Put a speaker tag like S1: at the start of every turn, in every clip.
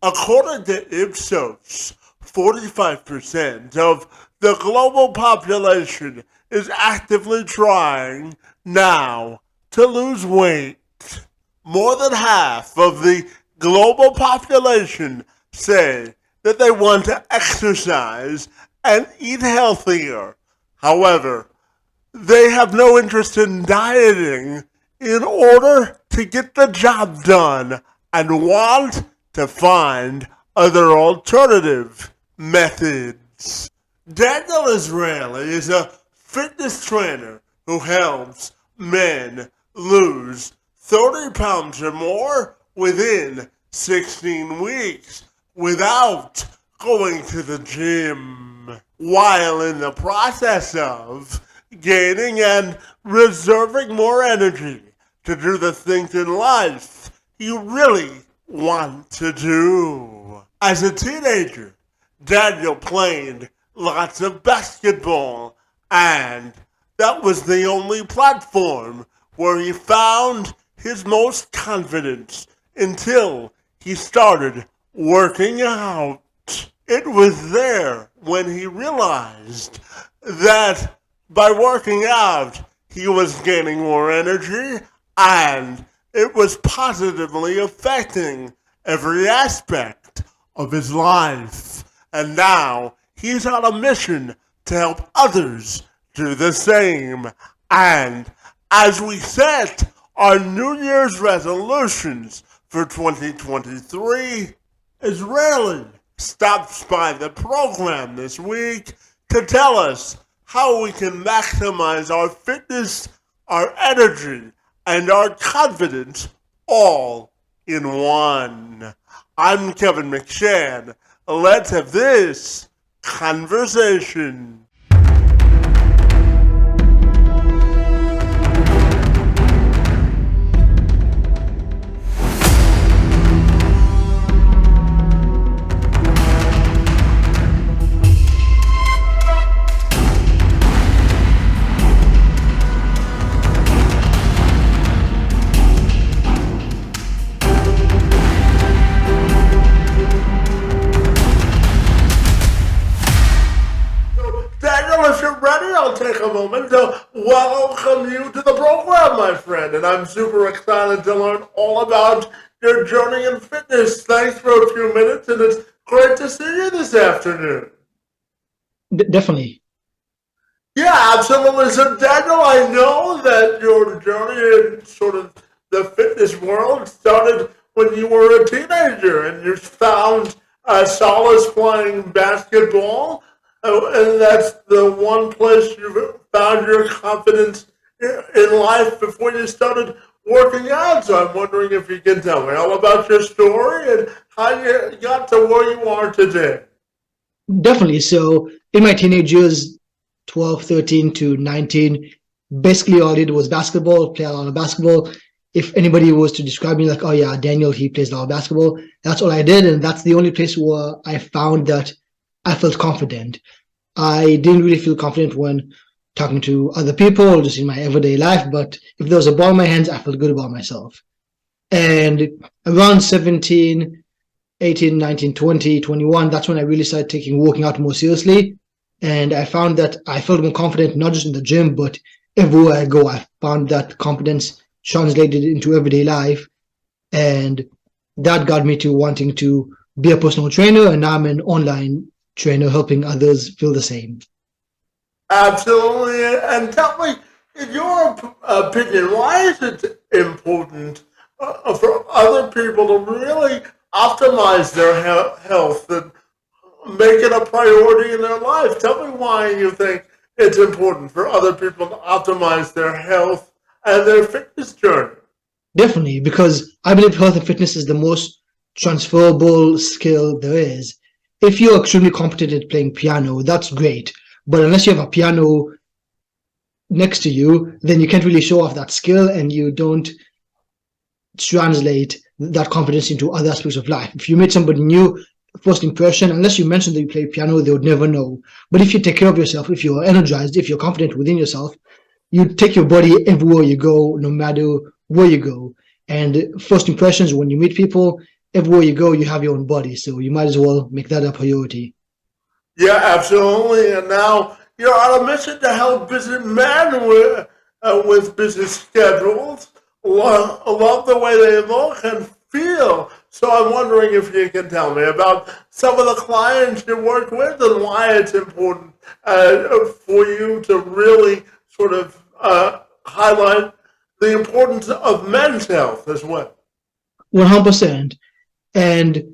S1: According to ipsos, 45% of the global population is actively trying now to lose weight. More than half of the global population say that they want to exercise and eat healthier. However, they have no interest in dieting in order to get the job done and want to find other alternative methods. Daniel Israeli is a fitness trainer who helps men lose 30 pounds or more within 16 weeks without going to the gym, while in the process of gaining and reserving more energy to do the things in life you really want to do. As a teenager, Daniel played lots of basketball, and that was the only platform where he found his most confidence until he started working out. It was there when he realized that by working out, he was gaining more energy and it was positively affecting every aspect of his life. And now he's on a mission to help others do the same. And as we set our New Year's resolutions for 2023, Israeli stops by the program this week to tell us how we can maximize our fitness, our energy, and our confidence all in one. I'm Kevin McShann. Let's have this conversation. If you're ready, I'll take a moment to welcome you to the program, my friend. And I'm super excited to learn all about your journey in fitness. Thanks for a few minutes, and it's great to see you this afternoon.
S2: Definitely.
S1: Yeah, absolutely. So, Daniel, I know that your journey in sort of the fitness world started when you were a teenager and you found solace playing basketball. And that's the one place you found your confidence in life before you started working out. So I'm wondering if you can tell me all about your story and how you got to where you are today.
S2: Definitely. So in my teenage years, 12, 13 to 19, basically all I did was basketball, play a lot of basketball. If anybody was to describe me like, oh yeah, Daniel, he plays a lot of basketball, that's all I did. And that's the only place where I found that I felt confident. I didn't really feel confident when talking to other people or just in my everyday life, but if there was a ball in my hands, I felt good about myself. And around 17, 18, 19, 20, 21, that's when I really started taking working out more seriously. And I found that I felt more confident, not just in the gym, but everywhere I go. I found that confidence translated into everyday life. And that got me to wanting to be a personal trainer. And now I'm an online trainer helping others feel the same.
S1: Absolutely. And tell me, in your opinion, why is it important for other people to really optimize their health and make it a priority in their life? Tell me why you think it's important for other people to optimize their health and their fitness journey.
S2: Definitely, because I believe health and fitness is the most transferable skill there is. If you're extremely competent at playing piano, that's great. But unless you have a piano next to you, then you can't really show off that skill and you don't translate that confidence into other aspects of life. If you meet somebody new, first impression, unless you mention that you play piano, they would never know. But if you take care of yourself, if you're energized, if you're confident within yourself, you take your body everywhere you go, no matter where you go. And first impressions when you meet people, everywhere you go, you have your own body. So you might as well make that a priority.
S1: Yeah, absolutely. And now you're on a mission to help businessmen with business schedules. Love the way they look and feel. So I'm wondering if you can tell me about some of the clients you work with and why it's important for you to really sort of highlight the importance of men's health as well.
S2: 100%. And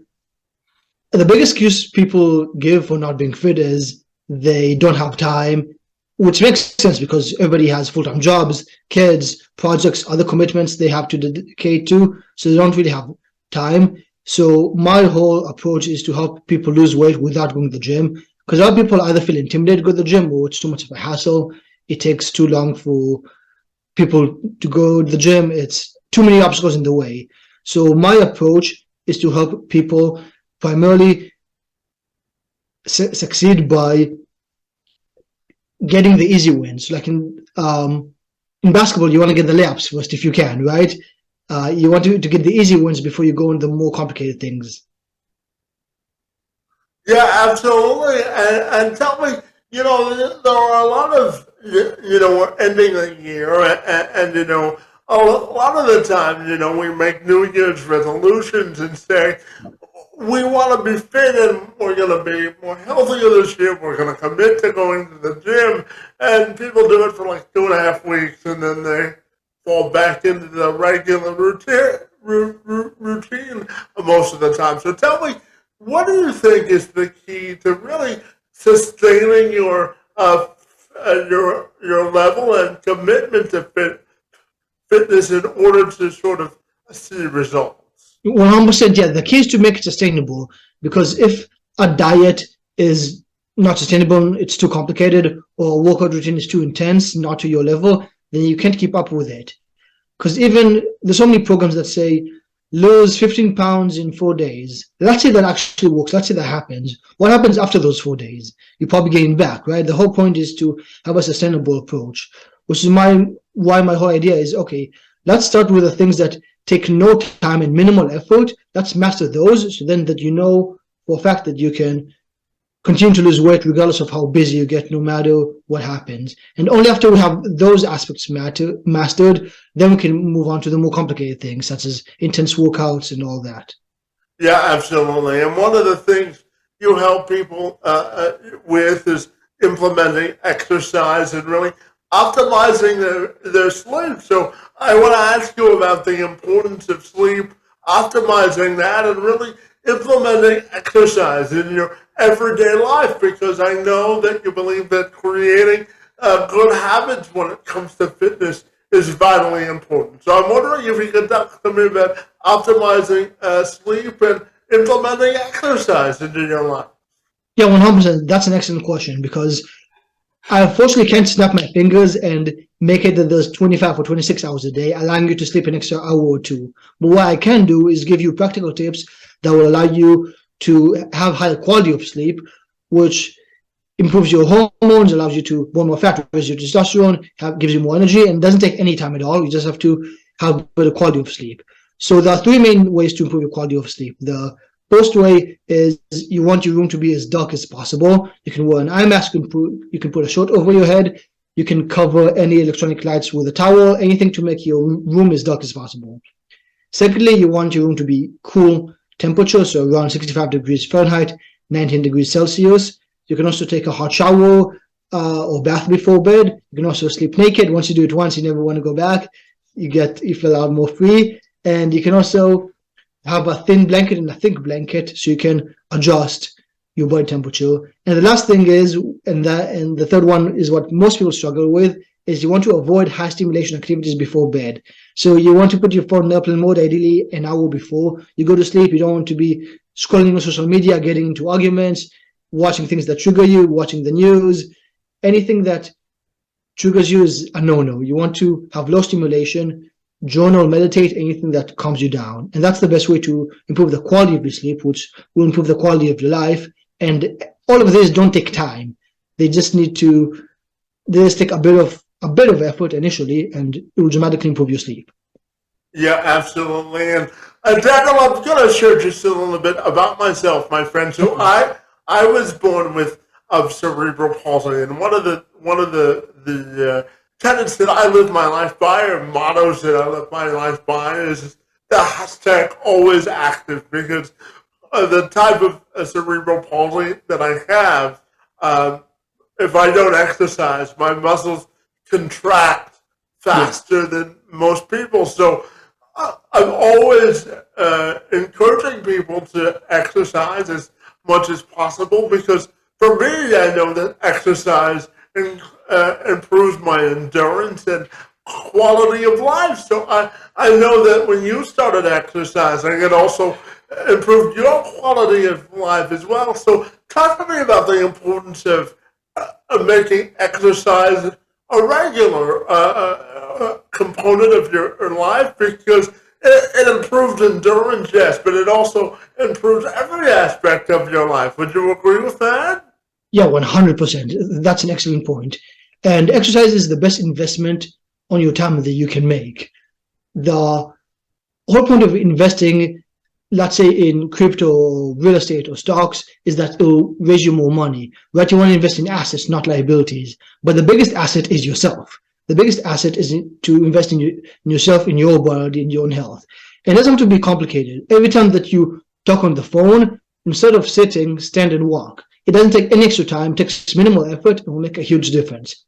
S2: the biggest excuse people give for not being fit is they don't have time, which makes sense because everybody has full-time jobs, kids, projects, other commitments they have to dedicate to, so they don't really have time. So my whole approach is to help people lose weight without going to the gym, because a lot of people either feel intimidated to go to the gym or it's too much of a hassle. It takes too long for people to go to the gym. It's too many obstacles in the way. So my approach is to help people primarily succeed by getting the easy wins. Like in basketball, you want to get the layups first if you can, right? You want to get the easy wins before you go into the more complicated things.
S1: Yeah, absolutely. And tell me, there are a lot of, we're ending the year, and a lot of the time, we make New Year's resolutions and say, we want to be fit and we're going to be more healthier this year. We're going to commit to going to the gym. And people do it for like 2.5 weeks and then they fall back into the regular routine most of the time. So tell me, what do you think is the key to really sustaining your level and commitment to fitness in order to sort of see results?
S2: 100%, yeah. The key is to make it sustainable, because if a diet is not sustainable, it's too complicated, or a workout routine is too intense, not to your level, then you can't keep up with it. Because even there's so many programs that say lose 15 pounds in 4 days. Let's say that actually works. Let's say that happens. What happens after those 4 days? You probably gain back, right? The whole point is to have a sustainable approach, which is why my whole idea is, okay, let's start with the things that take no time and minimal effort. Let's master those, so then that you know for a fact that you can continue to lose weight regardless of how busy you get, no matter what happens. And only after we have those aspects mastered, then we can move on to the more complicated things, such as intense workouts and all that.
S1: Yeah, absolutely. And one of the things you help people with is implementing exercise and really optimizing their sleep. So I want to ask you about the importance of sleep, optimizing that, and really implementing exercise in your everyday life, because I know that you believe that creating good habits when it comes to fitness is vitally important. So I'm wondering if you could talk to me about optimizing sleep and implementing exercise into your life.
S2: Yeah, 100%. That's an excellent question, because I unfortunately can't snap my fingers and make it that there's 25 or 26 hours a day, allowing you to sleep an extra hour or two. But what I can do is give you practical tips that will allow you to have higher quality of sleep, which improves your hormones, allows you to burn more fat, raises your testosterone, gives you more energy, and doesn't take any time at all. You just have to have better quality of sleep. So there are three main ways to improve your quality of sleep. The first way is you want your room to be as dark as possible. You can wear an eye mask, you can put a shirt over your head, you can cover any electronic lights with a towel, anything to make your room as dark as possible. Secondly, you want your room to be cool temperature, so around 65 degrees Fahrenheit, 19 degrees Celsius. You can also take a hot shower or bath before bed. You can also sleep naked. Once you do it once, you never want to go back. You feel a lot more free. And you can also have a thin blanket and a thick blanket, so you can adjust your body temperature. And the last thing is, and the third one is what most people struggle with, is you want to avoid high stimulation activities before bed. So you want to put your phone in airplane mode, ideally an hour before you go to sleep. You don't want to be scrolling on social media, getting into arguments, watching things that trigger you, watching the news. Anything that triggers you is a no-no. You want to have low stimulation, journal, meditate, anything that calms you down. And that's the best way to improve the quality of your sleep, which will improve the quality of your life. And all of these don't take time. They just take a bit of effort initially, and it will dramatically improve your sleep.
S1: Yeah, absolutely. And Daniel, I'm going to share just a little bit about myself, my friend. So I was born with of cerebral palsy, and one of the tenets that I live my life by, or mottos that I live my life by, is the hashtag always active, because the type of cerebral palsy that I have, um, if I don't exercise, my muscles contract
S2: Yeah.
S1: faster than most people. So I'm always encouraging people to exercise as much as possible, because for me, I know that exercise improves my endurance and quality of life. So I know that when you started exercising, it also improved your quality of life as well. So talk to me about the importance of making exercise a regular component of your life, because it improves endurance, yes, but it also improves every aspect of your life. Would you agree with that?
S2: Yeah, 100%. That's an excellent point. And exercise is the best investment on your time that you can make. The whole point of investing, let's say in crypto or real estate or stocks, is that it'll raise you more money, right? You want to invest in assets, not liabilities. But the biggest asset is yourself. The biggest asset is to invest in yourself, in your body, in your own health. And it doesn't have to be complicated. Every time that you talk on the phone, instead of sitting, stand and walk. It doesn't take any extra time, it takes minimal effort, and will make a huge difference.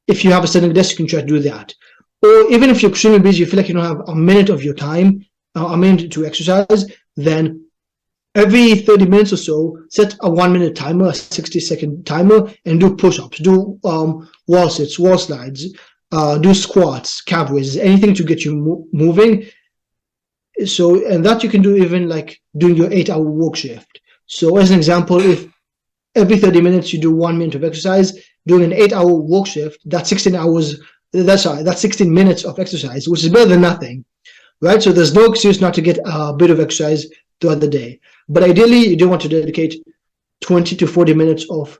S2: If you have a standing desk, you can try to do that. Or even if you're extremely busy, you feel like you don't have a minute of your time, a minute to exercise, then every 30 minutes or so, set a 1 minute timer, a 60-second timer, and do push-ups, do wall sits, wall slides, do squats, calf raises, anything to get you moving. So, and that you can do even like doing your 8-hour work shift. So as an example, if every 30 minutes you do 1 minute of exercise, doing an 8-hour work shift, that's 16 hours, that's 16 minutes of exercise, which is better than nothing, right? So there's no excuse not to get a bit of exercise throughout the day. But ideally, you do want to dedicate 20 to 40 minutes of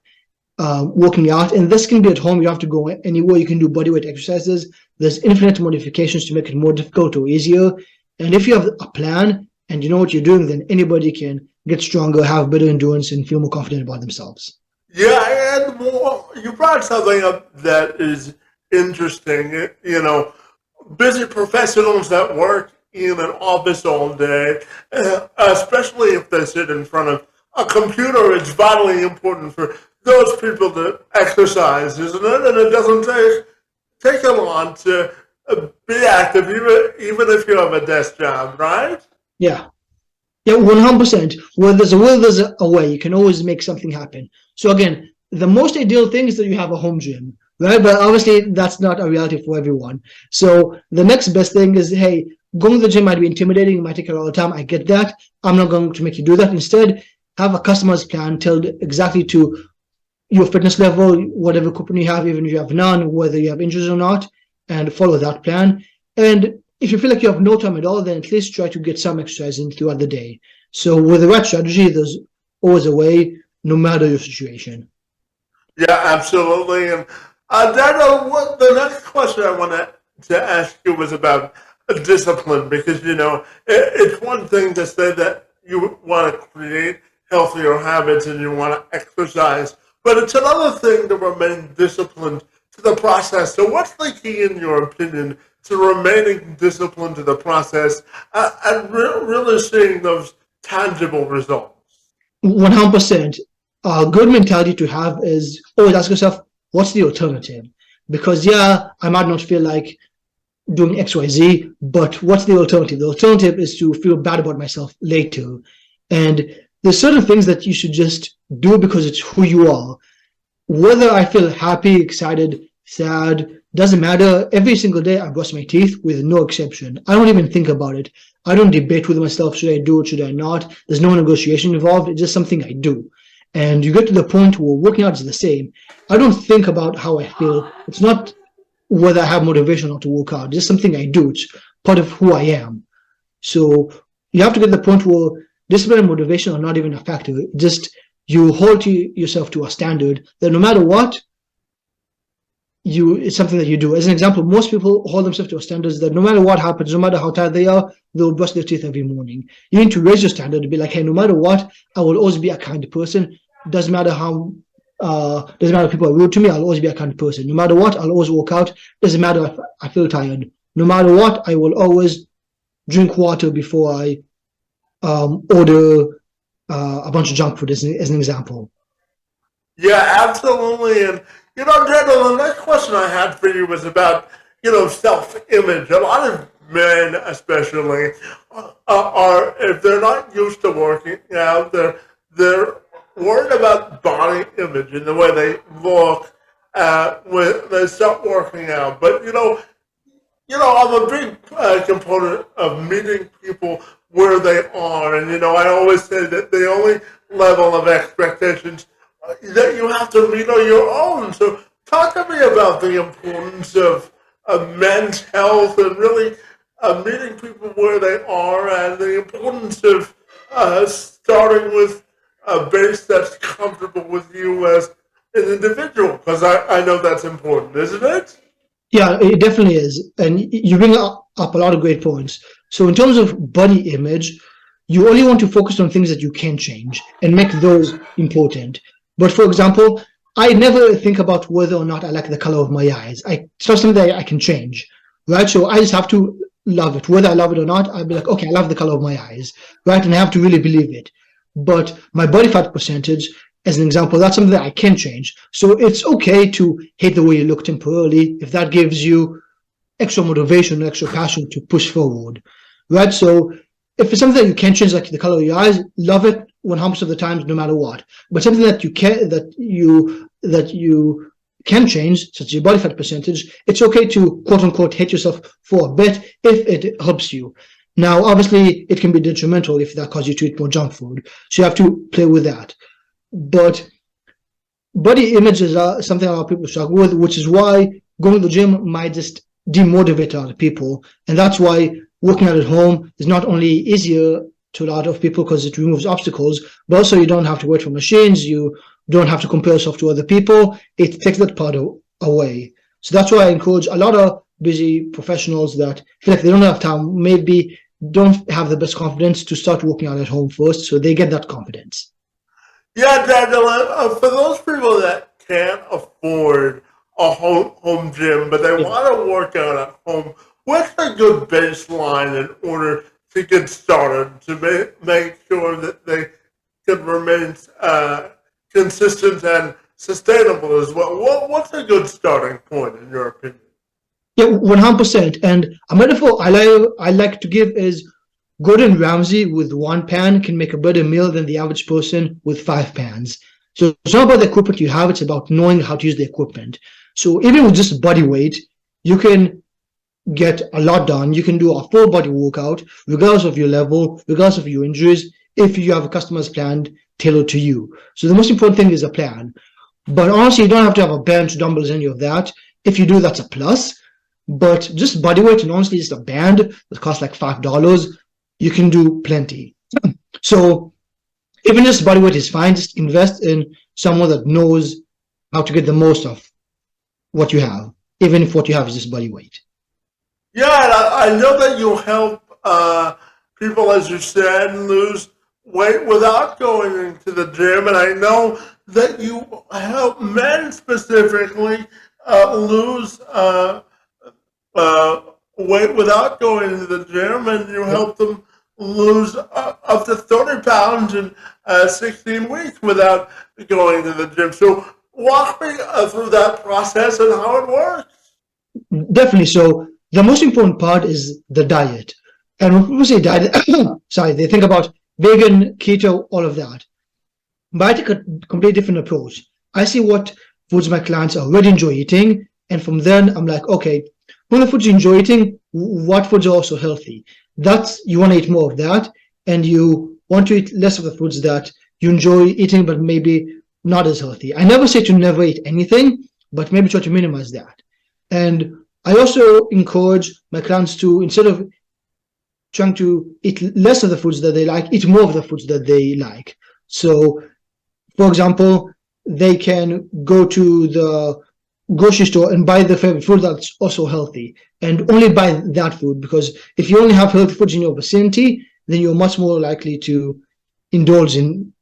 S2: working out. And this can be at home. You don't have to go anywhere. You can do bodyweight exercises. There's infinite modifications to make it more difficult or easier. And if you have a plan and you know what you're doing, then anybody can get stronger, have better endurance, and feel more confident about themselves.
S1: Yeah, and well, you brought something up that is interesting. Busy professionals that work in an office all day, especially if they sit in front of a computer, it's vitally important for those people to exercise, isn't it? And it doesn't take a lot to be active, even if you have a desk job, right?
S2: Yeah. Yeah, 100%. Where there's a will, there's a way. You can always make something happen. So again, the most ideal thing is that you have a home gym, right? But obviously that's not a reality for everyone. So the next best thing is, hey, going to the gym might be intimidating, it might take a lot of time. I get that. I'm not going to make you do that. Instead, have a customized plan tailored exactly to your fitness level, whatever equipment you have, even if you have none, whether you have injuries or not, and follow that plan. And if you feel like you have no time at all, then at least try to get some exercise in throughout the day. So with the right strategy, there's always a way, no matter your situation.
S1: Yeah, absolutely. And Daniel, the next question I wanted to ask you was about discipline, because it's one thing to say that you want to create healthier habits and you want to exercise, but it's another thing to remain disciplined to the process. So, what's the key, in your opinion, to remaining disciplined to the process and really seeing those tangible results?
S2: 100%. A good mentality to have is always ask yourself, what's the alternative? Because yeah, I might not feel like doing XYZ, but what's the alternative? The alternative is to feel bad about myself later. And there's certain things that you should just do because it's who you are. Whether I feel happy, excited, sad, doesn't matter. Every single day I brush my teeth with no exception. I don't even think about it. I don't debate with myself, should I do it, should I not? There's no negotiation involved. It's just something I do. And you get to the point where working out is the same. I don't think about how I feel. It's not whether I have motivation or not to work out. It's just something I do. It's part of who I am. So you have to get to the point where discipline and motivation are not even a factor. Just you hold yourself to a standard that no matter what, it's something that you do. As an example, most people hold themselves to a standard that no matter what happens, no matter how tired they are, they'll brush their teeth every morning. You need to raise your standard to be like, hey, no matter what, I will always be a kind person. Doesn't matter how doesn't matter if people are rude to me, I'll always be a kind person. No matter what, I'll always walk out. Doesn't matter if I feel tired. No matter what, I will always drink water before I order a bunch of junk food, as an example.
S1: Yeah, absolutely. And, Daniel, the next question I had for you was about, self-image. A lot of men, especially, are, if they're not used to working out, they're worried about body image and the way they look when they start working out. But, I'm a big component of meeting people where they are. And, I always say that the only level of expectations that you have to meet on your own. So talk to me about the importance of men's health and really meeting people where they are, and the importance of starting with a base that's comfortable with you as an individual, because I know that's important, isn't it?
S2: Yeah, it definitely is. And you bring up a lot of great points. So in terms of body image, you only want to focus on things that you can change and make those important. But for example, I never think about whether or not I like the color of my eyes. It's not something that I can change, right? So I just have to love it. Whether I love it or not, I'll be like, okay, I love the color of my eyes, right? And I have to really believe it. But my body fat percentage, as an example, that's something that I can change. So it's okay to hate the way you look temporarily if that gives you extra motivation, extra passion to push forward, right? So if it's something that you can change, like the color of your eyes, love it 100% of the times, no matter what. But something that you can change, such as your body fat percentage, it's okay to quote unquote hate yourself for a bit if it helps you. Now, obviously, it can be detrimental if that causes you to eat more junk food. So you have to play with that. But body image is something a lot of people struggle with, which is why going to the gym might just demotivate other people. And that's why working out at home is not only easier to a lot of people because it removes obstacles, but also you don't have to wait for machines. You don't have to compare yourself to other people. It takes that part away. So that's why I encourage a lot of busy professionals that feel like they don't have time, maybe don't have the best confidence, to start working out at home first so they get that confidence.
S1: Yeah, Daniel, for those people that can't afford a home gym, but they
S2: Yeah.
S1: want to work out at home, what's a good baseline in order to get started, to make sure that they can remain consistent and sustainable as well? What's a good starting point, in your opinion?
S2: Yeah, 100%. And a metaphor I like to give is Gordon Ramsay with one pan can make a better meal than the average person with 5 pans. So it's not about the equipment you have, it's about knowing how to use the equipment. So even with just body weight, you can get a lot done. You can do a full body workout, regardless of your level, regardless of your injuries, if you have a customized plan tailored to you. So the most important thing is a plan. But honestly, you don't have to have a bench, dumbbells, any of that. If you do, that's a plus. But just body weight and honestly just a band that costs like $5, you can do plenty. So even just body weight is fine. Just invest in someone that knows how to get the most of what you have, even if what you have is just body weight.
S1: Yeah, and I know that you help people, as you said, lose weight without going into the gym, and I know that you help men specifically lose uh, weight without going into the gym, and you help them lose up to 30 pounds in 16 weeks without going to the gym. So walk me through that process and how it works.
S2: Definitely. So the most important part is the diet. And when people say diet, sorry, they think about vegan, keto, all of that. But I take a completely different approach. I see what foods my clients already enjoy eating, and from then I'm like, okay, from the foods you enjoy eating, what foods are also healthy? That's you want to eat more of that, and you want to eat less of the foods that you enjoy eating, but maybe not as healthy. I never say to never eat anything, but maybe try to minimize that. And I also encourage my clients to, instead of trying to eat less of the foods that they like, eat more of the foods that they like. So, for example, they can go to the grocery store and buy the favorite food that's also healthy, and only buy that food, because if you only have healthy foods in your vicinity, then you're much more likely to indulge in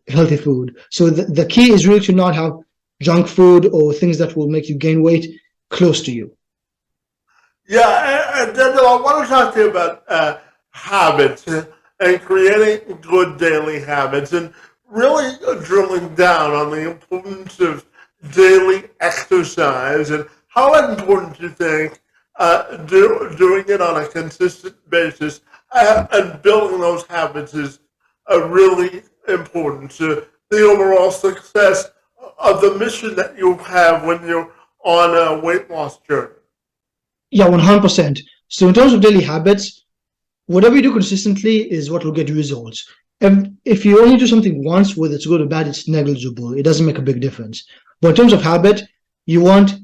S2: healthy food. So the key is really to not have junk food or things that will make you gain weight close to you.
S1: Yeah, and Daniel, I want to talk to you about habits and creating good daily habits and really drilling down on the importance of daily exercise and how important you think doing it on a consistent basis and building those habits is really important to the overall success of the mission that you have when you're on a weight loss journey.
S2: Yeah, 100%. So in terms of daily habits, whatever you do consistently is what will get you results. And if you only do something once, whether it's good or bad, it's negligible. It doesn't make a big difference. But in terms of habit, you want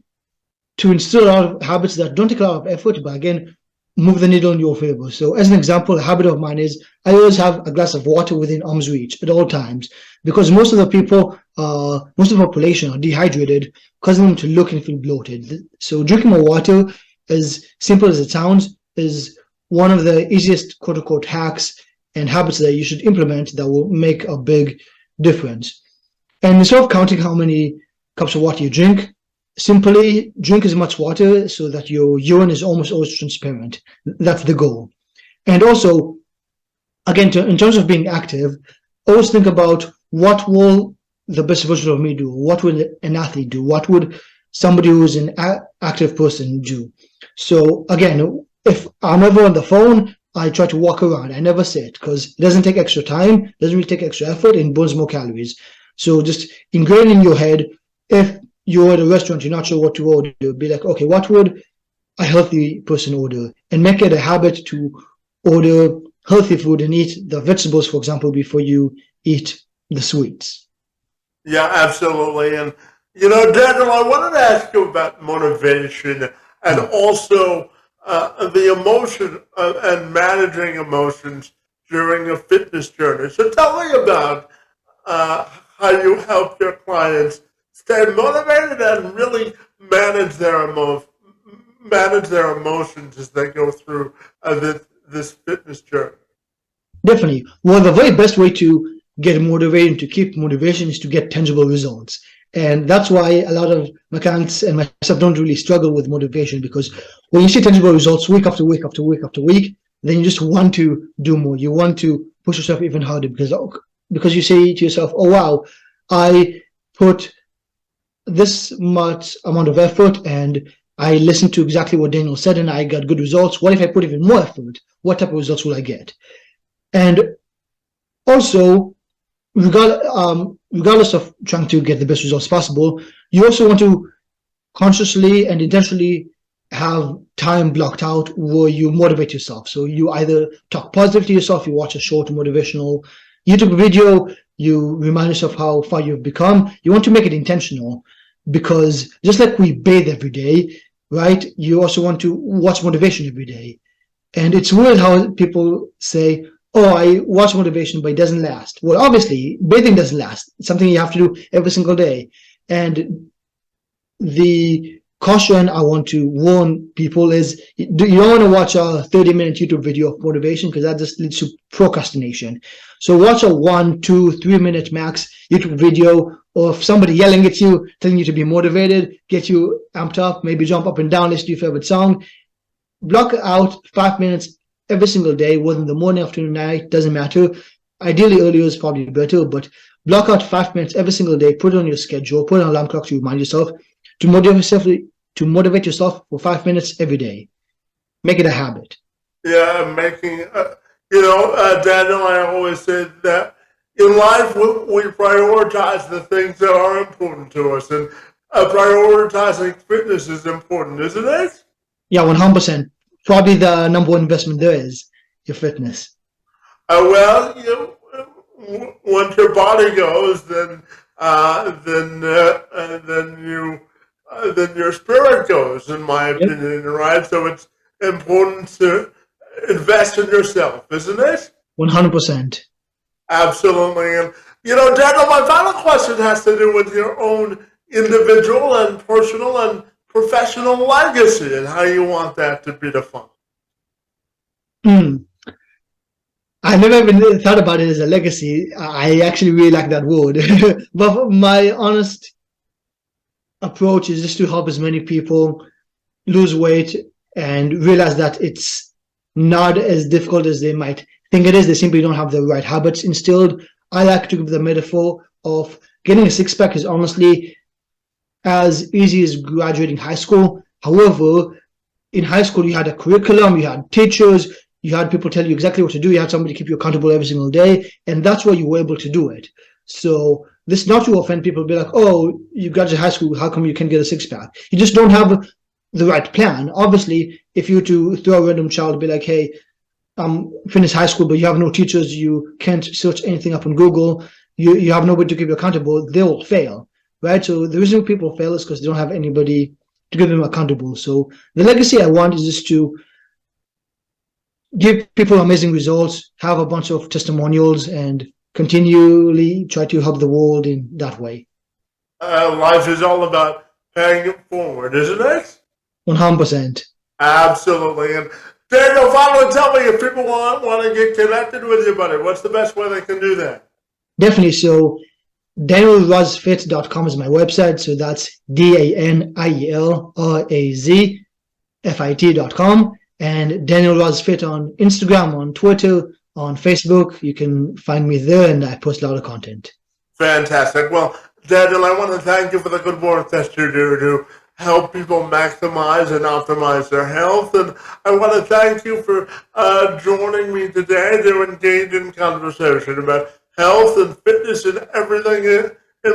S2: to instill a lot of habits that don't take a lot of effort, but again, move the needle in your favor. So as an example, a habit of mine is I always have a glass of water within arm's reach at all times, because most of the people, most of the population are dehydrated, causing them to look and feel bloated. So drinking more water, as simple as it sounds, is one of the easiest quote unquote hacks and habits that you should implement that will make a big difference. And instead of counting how many cups of water you drink, simply drink as much water so that your urine is almost always transparent. That's the goal. And also, again, in terms of being active, always think about what will the best version of me do? What would an athlete do? What would somebody who's an active person do? So again, if I'm ever on the phone, I try to walk around. I never sit because it doesn't take extra time, doesn't really take extra effort, and burns more calories. So just ingrain in your head, if you're at a restaurant, you're not sure what to order, be like, okay, what would a healthy person order? And make it a habit to order healthy food and eat the vegetables, for example, before you eat the sweets.
S1: Yeah, absolutely. And, Daniel, I wanted to ask you about motivation and also the emotion and managing emotions during a fitness journey. So tell me about how you help your clients stay motivated and really manage their emotions as they go through this fitness journey.
S2: Definitely. Well, the very best way to get motivated and to keep motivation is to get tangible results. And that's why a lot of my clients and myself don't really struggle with motivation, because when you see tangible results week after week after week after week, then you just want to do more. You want to push yourself even harder because you say to yourself, oh, wow, I put this much amount of effort and I listened to exactly what Daniel said and I got good results. What if I put even more effort? What type of results will I get? And also, regardless of trying to get the best results possible, you also want to consciously and intentionally have time blocked out where you motivate yourself. So you either talk positive to yourself, you watch a short motivational YouTube video, you remind yourself how far you've become. You want to make it intentional, because just like we bathe every day, right? You also want to watch motivation every day. And it's weird how people say, oh, I watch motivation, but it doesn't last. Well, obviously, bathing doesn't last. It's something you have to do every single day. And the caution I want to warn people is you don't want to watch a 30-minute YouTube video of motivation, because that just leads to procrastination. So watch a 1, 2, 3-minute max YouTube video of somebody yelling at you, telling you to be motivated, get you amped up, maybe jump up and down, listen to your favorite song. Block out 5 minutes every single day, whether in the morning, afternoon, night, doesn't matter. Ideally, earlier is probably better, but block out 5 minutes every single day, put it on your schedule, put an alarm clock to remind yourself, to motivate yourself for 5 minutes every day. Make it a habit.
S1: Yeah, Daniel, I always said that in life we prioritize the things that are important to us, and prioritizing fitness is important, isn't it?
S2: Yeah, 100%. Probably the number one investment there is your fitness.
S1: Well, once your body goes, then your spirit goes, in my opinion, right? So it's important to invest in yourself, isn't it?
S2: 100%.
S1: Absolutely. And, Daniel, my final question has to do with your own individual and personal and professional legacy and how you want that to be defined.
S2: Hmm. I never even thought about it as a legacy. I actually really like that word. But my honest approach is just to help as many people lose weight and realize that it's not as difficult as they might think it is. They simply don't have the right habits instilled. I like to give the metaphor of getting a six pack is honestly as easy as graduating high school. However, in high school, you had a curriculum, you had teachers, you had people tell you exactly what to do, you had somebody to keep you accountable every single day, and that's why you were able to do it. So this is not to offend people, be like, oh, you graduated high school, how come you can't get a six pack? You just don't have the right plan. Obviously, if you were to throw a random child, be like, hey, finish high school, but you have no teachers, you can't search anything up on Google, you have nobody to keep you accountable, they will fail, right? So the reason people fail is because they don't have anybody to give them accountable. So the legacy I want is just to give people amazing results, have a bunch of testimonials, and continually try to help the world in that way.
S1: Life is all about paying it forward, isn't it?
S2: 100%.
S1: Absolutely. And Daniel, finally tell me if people want to get connected with you, buddy, what's the best way they can do that?
S2: Definitely. So danielrazfit.com is my website. So that's DanielRazFit.com. And Daniel Razfit on Instagram, on Twitter, on Facebook. You can find me there, and I post a lot of content.
S1: Fantastic. Well, Daniel, I want to thank you for the good work that you do to help people maximize and optimize their health. And I want to thank you for joining me today to engage in conversation about health and fitness and everything in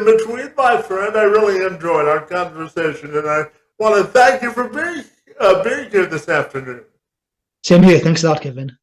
S1: between, my friend. I really enjoyed our conversation, and I want to thank you for being here this afternoon.
S2: Same here. Thanks a lot, Kevin.